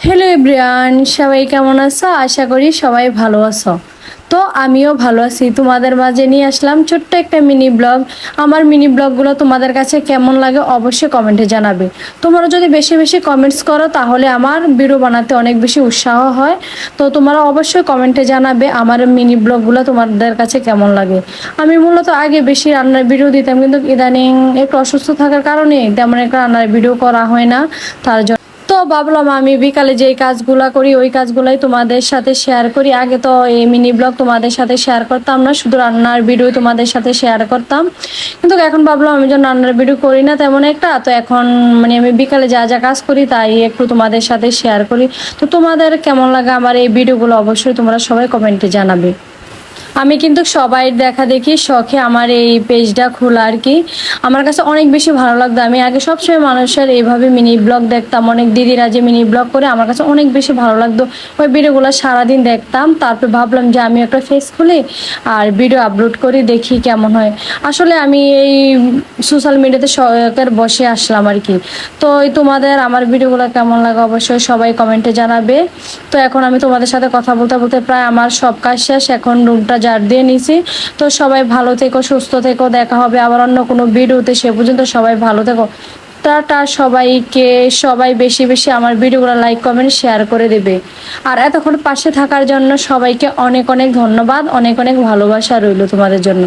Hello everyone, সবাই কেমন আছো? আশা করি সবাই ভালো আছো। তো আমিও ভালো আছি। তোমাদের মাঝে নিয়ে আসলাম ছোট্ট একটা মিনি ব্লগ। আমার মিনি ব্লগগুলো তোমাদের কাছে কেমন লাগে অবশ্যই কমেন্টে জানাবে। তোমরা যদি বেশি বেশি কমেন্টস করো তাহলে আমার ভিডিও বানাতে অনেক বেশি উৎসাহ হয়। তো তোমরা অবশ্যই কমেন্টে জানাবে আমার মিনি ব্লগগুলো তোমাদের কাছে কেমন লাগে। আমি মূলত আগে বেশি রান্নার ভিডিও দিতাম, কিন্তু ইদানিং একটু অসুস্থ থাকার কারণে তেমন একটা রান্নার ভিডিও করা হয় না। তার জন্য তো ভাবলাম আমি বিকালে যেই কাজগুলা করি ওই কাজগুলাই তোমাদের সাথে শেয়ার করি। আগে তো এই মিনি ব্লগ তোমাদের সাথে শেয়ার করতাম না, শুধু রান্নার ভিডিও তোমাদের সাথে শেয়ার করতাম। কিন্তু এখন ভাবলাম আমি যখন রান্নার ভিডিও করি না তেমন একটা, তো এখন আমি বিকালে যা যা কাজ করি তাই একটু তোমাদের সাথে শেয়ার করি। তো তোমাদের কেমন লাগে আমার এই ভিডিওগুলো অবশ্যই তোমরা সবাই কমেন্টে জানাবে। আমি কিন্তু সবাই দেখা দেখি শখে আমার এই পেজটা খোলা আর কি। আমার কাছে অনেক বেশি ভালো লাগতো। আমি আগে সবসময় মানুষের এইভাবে মিনি ব্লগ দেখতাম, অনেক দিদিরা যে মিনি ব্লগ করে, আমার কাছে অনেক বেশি ভালো লাগতো। ওই ভিডিওগুলো সারাদিন দেখতাম, তারপর ভাবলাম যে আমি একটা ফেস খুলি আর ভিডিও আপলোড করি, দেখি কেমন হয়। আসলে আমি এই সোশ্যাল মিডিয়াতে শখের বসে আসলাম আর কি। তো এই তোমাদের আমার ভিডিওগুলো কেমন লাগে অবশ্যই সবাই কমেন্টে জানাবে। তো এখন আমি তোমাদের সাথে কথা বলতে বলতে প্রায় আমার সব কাজ শেষ, এখন রুমটা ঝাড় দিয়ে নিছি। তো সবাই ভালো থেকো, সুস্থ থেকো, দেখা হবে আবার অন্য কোনো ভিডিওতে। সে পর্যন্ত সবাই ভালো থেকো। টাটা সবাইকে। সবাই বেশি বেশি আমার ভিডিওগুলো লাইক কমেন্ট শেয়ার করে দেবে। আর এতক্ষণ পাশে থাকার জন্য সবাইকে অনেক অনেক ধন্যবাদ, অনেক অনেক ভালোবাসা রইল তোমাদের জন্য।